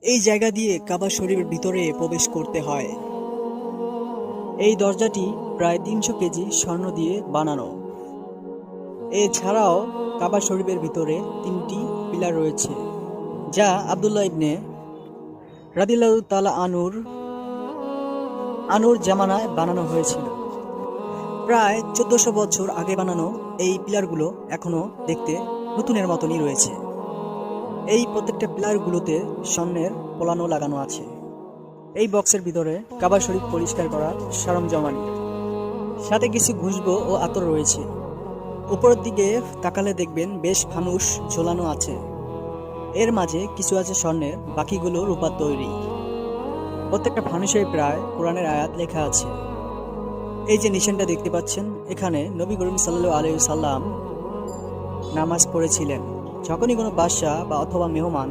এই জায়গা দিয়ে কাবা শরীফের ভিতরে প্রবেশ করতে হয়। এই দরজাটি প্রায় ৩০০ কেজি স্বর্ণ দিয়ে বানানো। এছাড়াও কাবা শরীফের ভিতরে ৩টি পিলার রয়েছে, যা আব্দুল্লাহ ইবনে রাদিয়াল্লাহু তাআলা আনুর জামানায় বানানো হয়েছিল। প্রায় ১৪০০ বছর আগে বানানো এই পিলারগুলো এখনো দেখতে নতুনের মতনই রয়েছে। এই প্রত্যেকটা পিলারগুলোতে স্বর্ণের পলানো লাগানো আছে। এই বক্সের ভিতরে কাবা শরীফ পরিষ্কার করা সরঞ্জামানি, সাথে কিছু খুশবু ও আতর রয়েছে। উপরের দিকে তাকালে দেখবেন বেশ ফানুস ঝোলানো আছে। এর মাঝে কিছু আছে স্বর্ণের, বাকিগুলো রূপার তৈরি। প্রত্যেকটা ফানুসে প্রায় কোরআনের আয়াত লেখা আছে। এই যে নিশানটা দেখতে পাচ্ছেন, এখানে নবী করিম সাল্লাল্লাহু আলাইহি সাল্লাম নামাজ পড়েছিলেন। যখনই কোনো বাদশা বা অথবা মেহমান